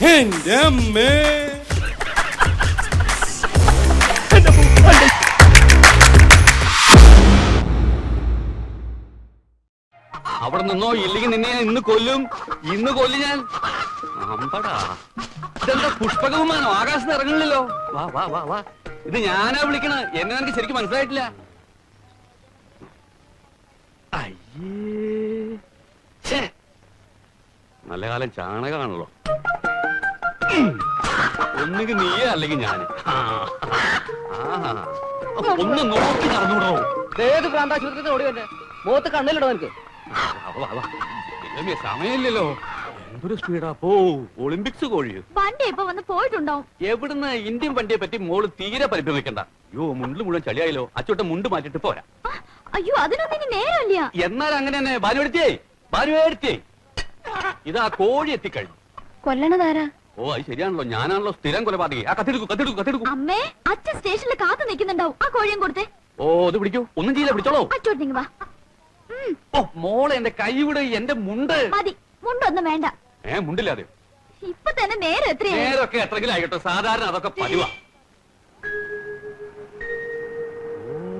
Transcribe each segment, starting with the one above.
എന്റെ അമ്മേ. അവിടെ നിന്നോ, ഇല്ലെങ്കിൽ നിന്നെ ഞാൻ ഇന്ന് കൊല്ലും ഞാൻ. അമ്പടാ, ഇതെന്താ പുഷ്പകവുമാനോ? ആകാശത്ത് ഇറങ്ങണില്ലല്ലോ. വാ വാ വാ വാ, ഇത് ഞാനാ വിളിക്കണ. എന്നെ എനിക്ക് ശരിക്കും മനസ്സിലായിട്ടില്ല. അയ്യേ, നല്ല കാലം ചാണകമാണല്ലോ. ഒന്നുകിൽ നീയേ അല്ലെങ്കിൽ ഞാന്. ഒന്ന് നോക്കി നടന്നൂടോ. ഏത് പ്രാന്താശുപത്രി ഓടി വന്നെ? മുഖത്ത് കണ്ണിലിടോ എനിക്ക്. സമയമില്ലല്ലോ. എന്തൊരു സ്പീഡാ പോ. ഒളിമ്പിക്സ് കോഴി വണ്ടി ഇപ്പൊ വന്ന് പോയിട്ടുണ്ടോ? എവിടുന്ന്? ഇന്ത്യൻ വണ്ടിയെ പറ്റി മോള് തീരെ പരിഭ്രമിക്കണ്ട. അയ്യോ, മുണ്ടിൽ മുഴുവൻ ചളിയായല്ലോ. അച്ചോട്ടെ മുണ്ട് മാറ്റിട്ട് പോരാ. അയ്യോ, അതിനൊന്നും ഇനി നേരമില്ല. എന്നാൽ അങ്ങനെ തന്നെ. ഭാനുവേടുത്തേ ഇതാ കോഴി എത്തിക്കഴിഞ്ഞു. കൊല്ലണതാരാ? ഓ, അത് ശരിയാണല്ലോ. ഞാനാണല്ലോ സ്ഥിരം കൊലപാതകി. ആ കത്തെടുക്കൂ. അമ്മേ, അച്ഛൻ സ്റ്റേഷനിൽ കാത്തു നിൽക്കുന്നുണ്ടാവും. ആ കോഴിയും കൊടുത്തേ. ഓ, ഇത് പിടിക്കൂ. ഒന്നും ചെയ്യില്ല, പിടിച്ചോളൂ. അച്ചോട്ട് വാ. ഓ മോളെ, എന്റെ കൈ വിട്. എന്റെ മുണ്ട് മതി. മുണ്ടൊന്നും വേണ്ട. മുണ്ടില്ലാതെ ഇപ്പൊ തന്നെ നേരം എത്രയാ? നേരൊക്കെ എത്രങ്കിലും ആയിക്കോട്ടെ. സാധാരണ അതൊക്കെ പതിവാ.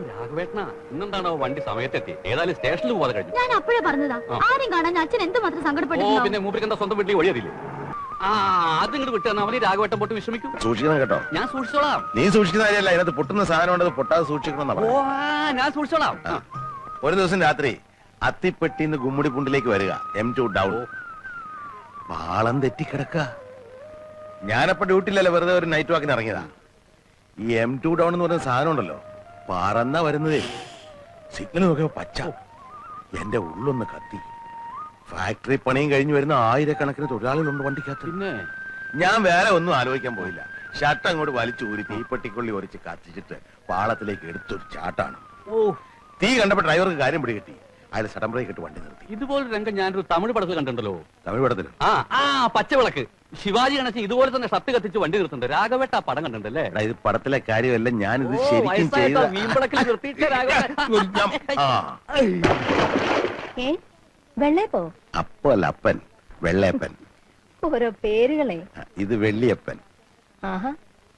രാഘവേട്ടനാ, ഇന്നെന്താണോ വണ്ടി സമയത്തെത്തി? ഏതായാലും സ്റ്റേഷനിൽ പോകാതെ കഴിഞ്ഞു. ഞാൻ അപ്പോഴേ പറഞ്ഞതാ, ആരും കാണാൻ അച്ഛൻ എന്തുമാത്രം ഓ, സങ്കടപ്പെട്ടു. പിന്നെ മൂപ്പർക്ക് എന്താ സ്വന്തം വീട്ടിൽ വഴിയറിയില്ലേ? ആ, അത് ഇങ്ങോട്ട് വിട്ടു തന്നാ മതി. രാഘവേട്ടൻ പോട്ട് വിശ്രമിക്കും. സൂക്ഷിക്കണം കേട്ടോ. ഞാൻ സൂക്ഷിച്ചോളാം. നീ സൂക്ഷിക്കുന്ന കാര്യമല്ല, അതിനകത്ത് പൊട്ടുന്ന സാധനം ഉണ്ടത് പൊട്ടാതെ സൂക്ഷിക്കണം. ഓ, ഞാൻ സൂക്ഷിച്ചോളാം. ഒരു ദിവസം രാത്രി അത്തിപ്പെട്ടിന്ന് ഗുമ്മുടിപ്പുണ്ടിലേക്ക് വരിക. M2 down. പാളം തെറ്റിക്കിടക്ക. ഞാനപ്പോ ഡ്യൂട്ടിയിലല്ല, വെറുതെ ഒരു നൈറ്റ് വാക്കിന് ഇറങ്ങിയതാ. ഈ M2 ഡൗൺ എന്ന് പറയുന്ന സാധനം ഉണ്ടല്ലോ, പറന്നാ വരുന്നതേ. സിഗ്നൽ നോക്കിയപ്പോ പച്ച. എന്റെ ഉള്ളൊന്ന് കത്തി. ഫാക്ടറി പണിയും കഴിഞ്ഞു വരുന്ന ആയിരക്കണക്കിന് തൊഴിലാളികളുണ്ട് വണ്ടിക്കകത്ത്. പിന്നെ ഞാൻ വേറെ ഒന്നും ആലോചിക്കാൻ പോയില്ല. ഷർട്ട് അങ്ങോട്ട് വലിച്ചൂരി തീപ്പെട്ടിക്കൊള്ളി ഒരിച്ച് കത്തിച്ചിട്ട് പാളത്തിലേക്ക് എടുത്തൊരു ചാട്ടാണ്. ഓ, തീ കണ്ടപ്പോ ഡ്രൈവർക്ക് കാര്യം പിടികിട്ടി. അയാൾ സഡൻ ബ്രേക്ക് ഇട്ട് വണ്ടി നിർത്തി. ഇതുപോലെ രംഗം ഞാനൊരു തമിഴ് പടത്തിൽ കണ്ടിട്ടുണ്ടല്ലോ. തമിഴ് പടത്തിലോ? ആ പച്ചവിളക്ക്. ശിവാജി ഗണേശൻ ഇതുപോലെ തന്നെ ഷർട്ട് കത്തിച്ച് വണ്ടി നിർത്തുന്നുണ്ട്. രാഘവേട്ട ആ പടം കണ്ടിട്ടുണ്ടല്ലേ? ഇത് പടത്തിലെ കാര്യമല്ല, ഞാനിത് ശരിക്കും ചെയ്ത. വെള്ളേപ്പോ? അപ്പോ അല്ല, അപ്പൻ. വെള്ളയപ്പൻ. ഓരോ പേരുകളെ. ഇത് വെള്ളിയപ്പൻ.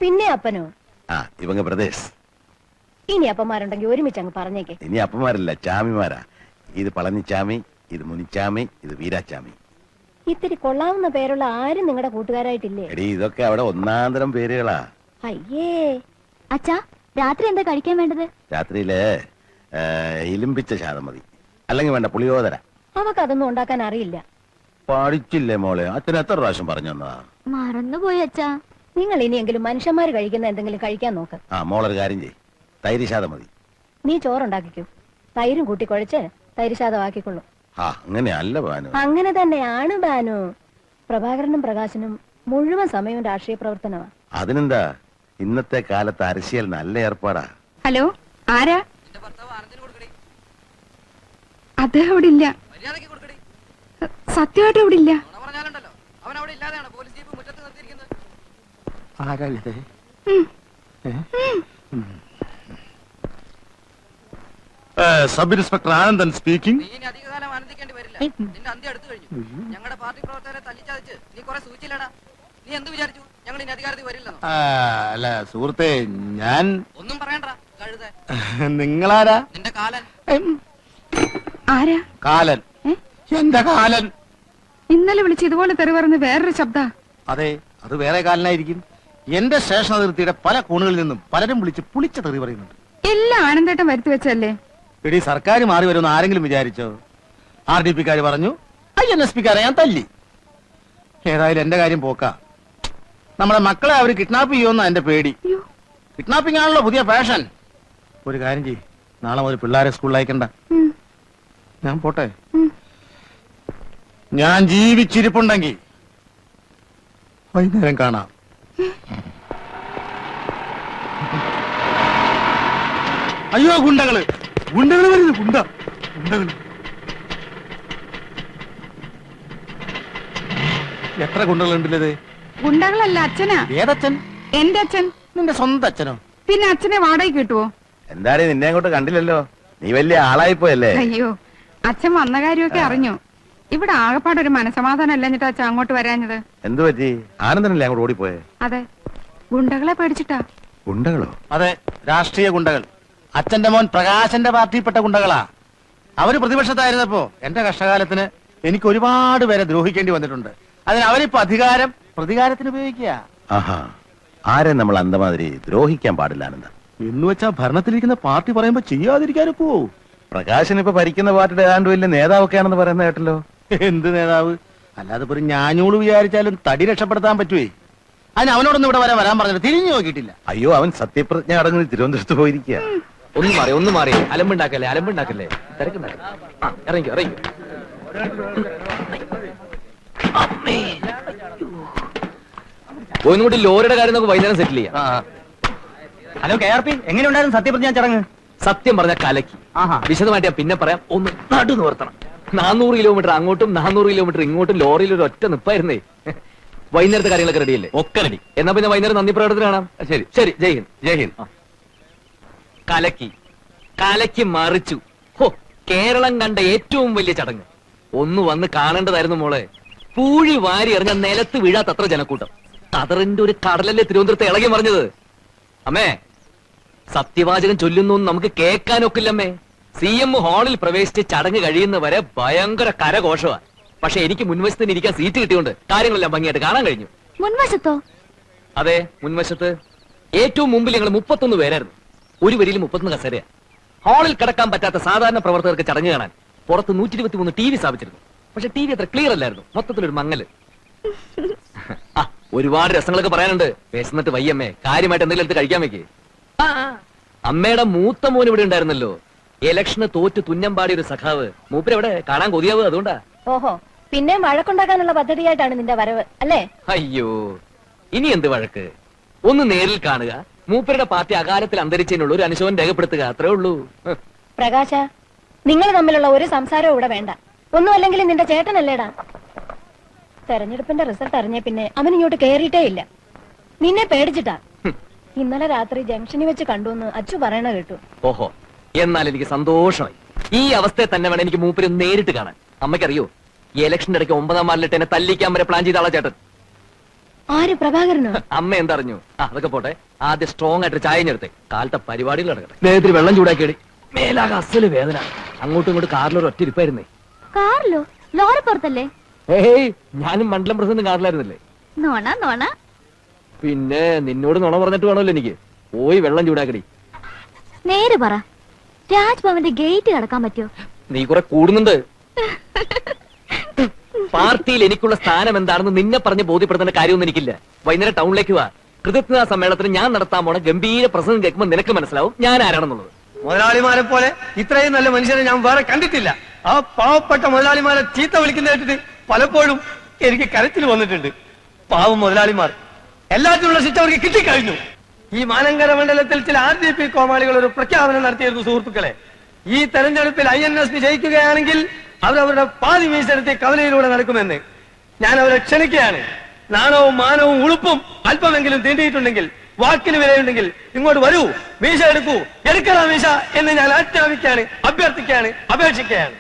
പിന്നെ അപ്പനോ? ഇവങ്ങ പ്രദേശ്. ഇനി അപ്പന്മാരുണ്ടെങ്കിൽ ഒരുമിച്ച് അങ്ങ് പറഞ്ഞേക്കെ. ഇനി അപ്പന്മാരല്ല, ചാമിമാരാ. ഇത് പളനിച്ചാമി, ഇത് മുനിച്ചാമി, ഇത് വീരാച്ചാമി. ഇത്തിരി കൊള്ളാവുന്ന പേരുള്ള ആരും നിങ്ങളുടെ കൂട്ടുകാരായിട്ടില്ലേ? എടീ, ഇതൊക്കെ അവിടെ ഒന്നാന്തരം പേരുകളാ. അയ്യേ. അച്ഛാ, രാത്രി എന്താ കഴിക്കാൻ വേണ്ടത്? രാത്രിയില് ഇലിമ്പിച്ച ശാതം മതി. അല്ലെങ്കിൽ വേണ്ട പുളിയോദര. അവക്ക് അതൊന്നും ഉണ്ടാക്കാൻ അറിയില്ല. പഠിച്ചില്ലേ മോളെ? അച്ഛൻ എത്ര പ്രാവശ്യം പറഞ്ഞു തന്നാ? മറന്നുപോയി അച്ഛാ. നിങ്ങൾ ഇനിയെങ്കിലും മനുഷ്യന്മാര് കഴിക്കുന്ന എന്തെങ്കിലും കഴിക്കാൻ നോക്ക്. മോളൊരു കാര്യം ചെയ്, തൈര് ശാതം മതി. നീ ചോറുണ്ടാക്കിക്കൂ. തൈരും കൂട്ടി കുഴച്ച് തൈര് ശാതമാക്കിക്കൊള്ളു. അങ്ങനെയല്ല ബാനു. അങ്ങനെ തന്നെയാണ് ബാനു. പ്രഭാകരനും പ്രകാശനും മുഴുവൻ സമയവും രാഷ്ട്രീയ പ്രവർത്തനമാണ്. അതിനെന്താ, ഇന്നത്തെ കാലത്ത് അരശിയൽ നല്ല ഏർപ്പാടാ. ഹലോ, ആരാ? അദ്ദേഹം ഇവിടെ ഇല്ല. സത്യമായിട്ട് ഇവിടെ ഇല്ല. Sub inspector Anandan speaking. അധികകാലം ആനന്ദിക്കേണ്ടി വരില്ല. നിന്റെ അന്ത്യം അടുത്തു കഴിഞ്ഞു. ഞങ്ങളുടെ പാർട്ടി പ്രവർത്തകരെ തല്ലിച്ചതച്ച് നീ കുറെ സൂചിച്ചില്ലടാ. നീ എന്ത് വിചാരിച്ചു? ഞങ്ങൾ ഇനി അധികാരത്തിൽ വരില്ലെന്നോ? അല്ല സുഹൃത്തെ, ഞാൻ ഒന്നും പറയണ്ട. കഴുത. നിങ്ങളാരാ? നിന്റെ കാലൻ. ആരാ? കാലൻ. എന്റെ കാലൻ. ഇന്നലെ വിളിച്ച് ഇതുപോലെ തെറി പറഞ്ഞ് വേറൊരു ശബ്ദ. അതെ, അത് വേറെ കാലനായിരിക്കും. എന്റെ സ്റ്റേഷൻ അതിർത്തിയുടെ പല കോണുകളിൽ നിന്നും പലരും വിളിച്ച് പുളിച്ച തെറി പറയുന്നുണ്ട്. എല്ലാം ആനന്ദേട്ടൻ വരുത്തി വെച്ചല്ലേ? ഇടി, സർക്കാർ മാറി വരുമെന്ന് ആരെങ്കിലും വിചാരിച്ചോ? RDP-ക്കാര് പറഞ്ഞു, INSP-ക്കാരെ ഞാൻ തല്ലി. ഏതായാലും എന്റെ കാര്യം പോക്കാ. നമ്മളെ മക്കളെ അവര് കിഡ്നാപ്പ് ചെയ്യുമെന്നാ എന്റെ പേടി. കിഡ്നാപ്പിംഗ് ആണല്ലോ പുതിയ ഫാഷൻ. ഒരു കാര്യം ചെയ്യ്, നാളെ ഒരു പിള്ളേരെ സ്കൂളിൽ അയക്കണ്ട. ഞാൻ പോട്ടെ. ഞാൻ ജീവിച്ചിരിപ്പുണ്ടെങ്കിൽ വൈകുന്നേരം കാണാം. അയ്യോ, ഗുണ്ടകള് വരുന്നു. ഗുണ്ടകള്. എത്ര ഗുണ്ടകളുണ്ടല്ലേ? ഗുണ്ടകളല്ല, അച്ഛനാ. ഏതച്ഛൻ? എന്റെ അച്ഛൻ. നിന്റെ സ്വന്തം അച്ഛനോ? പിന്നെ അച്ഛനെ വാടകയ്ക്ക് കിട്ടുവോ? എന്തായാലും നിന്നെ അങ്ങോട്ട് കണ്ടില്ലല്ലോ. നീ വലിയ ആളായിപ്പോയല്ലേ? അയ്യോ, അച്ഛൻ വന്ന കാര്യമൊക്കെ അറിഞ്ഞു. ഇവിടെ ആകപ്പാട് ഒരു മനസമാധാനം അല്ലഞ്ഞിട്ടാ അച്ഛൻ അങ്ങോട്ട് വരാഞ്ഞത്. എന്തു പറ്റി? ആനന്ദനല്ലേ അങ്ങോട്ട് ഓടിപ്പോയെ? അതെ, ഗുണ്ടകളെ പേടിച്ചിട്ടാ. ഗുണ്ടകളോ? അതെ, രാഷ്ട്രീയ ഗുണ്ടകൾ. അച്ഛന്റെ മോൻ പ്രകാശന്റെ പാർട്ടിയിൽപ്പെട്ട ഗുണ്ടകളാ. അവര് പ്രതിപക്ഷത്തായിരുന്നപ്പോ എന്റെ കഷ്ടകാലത്തിന് എനിക്ക് ഒരുപാട് പേരെ ദ്രോഹിക്കേണ്ടി വന്നിട്ടുണ്ട്. അതിന് അവരിപ്പോ പ്രതികാരത്തിന് ഉപയോഗിക്കുക. ആഹാ, ആരെ നമ്മൾ അന്തമാതിരി ദ്രോഹിക്കാൻ പാടില്ല ആനന്ദ. എന്ന് വെച്ചാ ഭരണത്തിലിരിക്കുന്ന പാർട്ടി പറയുമ്പോ ചെയ്യാതിരിക്കാനൊക്കോ? പ്രകാശൻ ഇപ്പൊ ഭരിക്കുന്ന പാർട്ടിയുടെ ഏതാണ്ട് വലിയ നേതാവൊക്കെയാണെന്ന് പറയുന്ന കേട്ടല്ലോ. എന്ത് നേതാവ്? അല്ലാതെ ഒരു ഞാഞ്ഞൂള് വിചാരിച്ചാലും തടി രക്ഷപ്പെടുത്താൻ പറ്റുവേ. അതിന് അവനോടൊന്നും ഇവിടെ വരാൻ പറഞ്ഞിട്ട് തിരിഞ്ഞു നോക്കിയിട്ടില്ല. അയ്യോ, അവൻ സത്യപ്രതിജ്ഞ അടങ്ങി തിരുവനന്തപുരത്ത് പോയിരിക്കുക. ഒന്ന് മാറി അലമ്പുണ്ടാക്കല്ലേ തിരക്കുണ്ടാക്കല്ലേ. ഇറങ്ങിക്കോ. പോയിന്നുകൂടി ലോറിയുടെ കാര്യം നമുക്ക് വൈകുന്നേരം സെറ്റിൽ ചെയ്യാം. ഹലോ KRP, എങ്ങനെയുണ്ടായിരുന്നു സത്യപ്രതിജ്ഞ ചടങ്ങ്? സത്യം പറഞ്ഞ കലക്കി. വിശദമായിട്ട് ഞാൻ പിന്നെ പറയാം. ഒന്ന് നടു നിവർത്തണം. 400 കിലോമീറ്റർ അങ്ങോട്ടും 400 കിലോമീറ്റർ ഇങ്ങോട്ടും ലോറിയിൽ ഒരു ഒറ്റ നിപ്പായിരുന്നേ. വൈകുന്നേരത്തെ കാര്യങ്ങളൊക്കെ റെഡിയല്ലേ? ഒക്കെ റെഡി. എന്നാ പിന്നെ വൈകുന്നേരം നന്ദി പ്രകടനത്തിന് കാണാം. ശരി. ജയ് ഹിന്ദ്. കലക്കി മറിച്ചു. ഹോ, കേരളം കണ്ട ഏറ്റവും വലിയ ചടങ്ങ്. ഒന്ന് വന്ന് കാണേണ്ടതായിരുന്നു മോളെ. പൂഴി വാരി എറിഞ്ഞ നിലത്ത് വീഴാത്തത്ര ജനക്കൂട്ടം. കതറിന്റെ ഒരു കടലല്ലേ തിരുവനന്തപുരത്ത് ഇളകി മറിഞ്ഞത്. അമ്മേ, സത്യവാചകം ചൊല്ലുന്നു നമുക്ക് കേൾക്കാനൊക്കില്ലമ്മേ. CM ഹാളിൽ പ്രവേശിച്ച് ചടങ്ങ് കഴിയുന്നവരെ ഭയങ്കര കരഘോഷമാണ്. പക്ഷെ എനിക്ക് മുൻവശത്തിന് ഇരിക്കാൻ സീറ്റ് കിട്ടിയോണ്ട് കാര്യങ്ങളെല്ലാം ഭംഗിയായിട്ട് കാണാൻ കഴിഞ്ഞു. മുൻവശത്തോ? അതെ, മുൻവശത്ത്. ഏറ്റവും മുമ്പിൽ ഞങ്ങൾ 31 പേരായിരുന്നു. ഒരു വരിയിൽ 31 കസേരയാ. ഹാളിൽ കിടക്കാൻ പറ്റാത്ത സാധാരണ പ്രവർത്തകർക്ക് ചടങ്ങ് കാണാൻ പുറത്ത് 123 TV സ്ഥാപിച്ചിരുന്നു. പക്ഷെ TV അത്ര ക്ലിയർ അല്ലായിരുന്നു. മൊത്തത്തിലൊരു മങ്ങല്. ഒരുപാട് രസങ്ങളൊക്കെ പറയാനുണ്ട്. വിശന്നിട്ട് വയ്യമ്മേ, കാര്യമായിട്ട് എന്തെങ്കിലും എടുത്ത് കഴിക്കാൻ വെക്കേ. അമ്മയുടെ മൂത്ത മോൻ ഇവിടെ ഉണ്ടായിരുന്നല്ലോ. ഇലക്ഷന് തോറ്റ് തുന്നമ്പാടിയ ഒരു സഖാവ്. മൂപ്പരെവിടെ? കാണാൻ കൊതിയാവ്. അതുകൊണ്ടാ. ഓഹോ, പിന്നെ വഴക്കുണ്ടാക്കാനുള്ള പദ്ധതിയായിട്ടാണ് നിന്റെ വരവ് അല്ലേ? അയ്യോ, ഇനി എന്ത് വഴക്ക്? ഒന്ന് നേരിൽ കാണുക, മൂപ്പരുടെ പാർട്ടി അകാലത്തിൽ അന്തരിച്ചതിനുള്ള ഒരു അനുശോചനം രേഖപ്പെടുത്തുക, അത്രേ ഉള്ളൂ. പ്രകാശ, നിങ്ങൾ തമ്മിലുള്ള ഒരു സംസാരവും ഇവിടെ വേണ്ട. ഒന്നും അല്ലെങ്കിൽ നിന്റെ ചേട്ടനല്ലേടാ. തെരഞ്ഞെടുപ്പിന്റെ റിസൾട്ട് അറിഞ്ഞ പിന്നെ അവൻ ഇങ്ങോട്ട് കേറിയിട്ടേ ഇല്ല. നിന്നെ പേടിച്ചിട്ടാ. ഇന്നലെ രാത്രി ജംഗ്ഷനിൽ വെച്ച് കണ്ടുവന്ന് അച്ചു പറയണ കേട്ടു. ഓഹോ, എന്നാൽ എനിക്ക് സന്തോഷമായി. ഈ അവസ്ഥയെ തന്നെ വേണം എനിക്ക് മൂപ്പര് നേരിട്ട് കാണാൻ. അമ്മയ്ക്കറിയോ, ഈ ഇലക്ഷന്റെ ഇടയ്ക്ക് 9-ാം വാർഡിലിട്ട് എന്നെ തല്ലിക്കാൻ വരെ പ്ലാൻ ചെയ്ത ആളാ ചേട്ടൻ. ആര്? പ്രഭാകരനോ? അമ്മ എന്തറിഞ്ഞു? അതൊക്കെ പോട്ടെ. ആദ്യം സ്ട്രോങ് ആയിട്ട് ചായ ഞെടുത്തേ. കാലത്തെ പരിപാടികൾ നടക്കട്ടെ. ദേഹത്തിൽ വെള്ളം ചൂടാക്കിയടി. മേലാകെ അസല് വേദന. അങ്ങോട്ടും ഇങ്ങോട്ട് കാറിലൊരു ഒറ്റ ഇരിപ്പായിരുന്നേ. കാറിലോ? ലോറി പുറത്തല്ലേ? ഏയ്, ഞാനും മണ്ഡലം പ്രസിഡന്റ് കാറിലായിരുന്നില്ലേ. നോണ പിന്നെ നിന്നോട് നുണ പറഞ്ഞിട്ട് വേണമല്ലോ എനിക്ക്. പോയി വെള്ളം ചൂടാക്കടി. നേര് പറ, രാജ്ഭവന്റെ ഗേറ്റ് കടക്കാൻ പറ്റുമോ? നീ കുറെ കൂടുന്നുണ്ട്. പാർട്ടിയിൽ എനിക്കുള്ള സ്ഥാനം എന്താണെന്ന് നിന്നെ പറഞ്ഞ് ബോധ്യപ്പെടുത്തേണ്ട കാര്യമൊന്നും എനിക്കില്ല. വൈകുന്നേരം ടൗണിലേക്ക് വാ. കൃതജ്ഞതാ സമ്മേളനത്തിന് ഞാൻ നടത്താൻ പോണ ഗംഭീര പ്രസംഗം കേൾക്കുമ്പോൾ നിനക്ക് മനസ്സിലാവും ഞാൻ ആരാണെന്നുള്ളത്. മുതലാളിമാരെ പോലെ ഇത്രയും നല്ല മനുഷ്യരെ ഞാൻ വേറെ കണ്ടിട്ടില്ല. ആ പാവപ്പെട്ട മുതലാളിമാരെ ചീത്ത വിളിക്കുന്ന കേട്ടിട്ട് പലപ്പോഴും എനിക്ക് കരച്ചിൽ വന്നിട്ടുണ്ട്. പാവം മുതലാളിമാർ. എല്ലാത്തിനുള്ള ശിക്ഷ അവർക്ക് കിട്ടിക്കഴിഞ്ഞു. ഈ മാനങ്കര മണ്ഡലത്തിൽ ചില RDP കോമാളികൾ ഒരു പ്രഖ്യാപനം നടത്തിയിരുന്നു. സുഹൃത്തുക്കളെ, ഈ തെരഞ്ഞെടുപ്പിൽ INS വിജയിക്കുകയാണെങ്കിൽ അവരവരുടെ പാതി മീശെടുത്ത് കവലയിലൂടെ നടക്കുമെന്ന് ഞാൻ അവരെ ക്ഷണിക്കുകയാണ്. നാണവും മാനവും ഉളുപ്പും അല്പമെങ്കിലും തീണ്ടിയിട്ടുണ്ടെങ്കിൽ, വാക്കിന് വിലയുണ്ടെങ്കിൽ ഇങ്ങോട്ട് വരൂ, മീശ എടുക്കൂ, എടുക്കണ മീശ എന്ന് ഞാൻ ആജ്ഞാപിക്കുകയാണ്, അഭ്യർത്ഥിക്കുകയാണ്, അപേക്ഷിക്കുകയാണ്.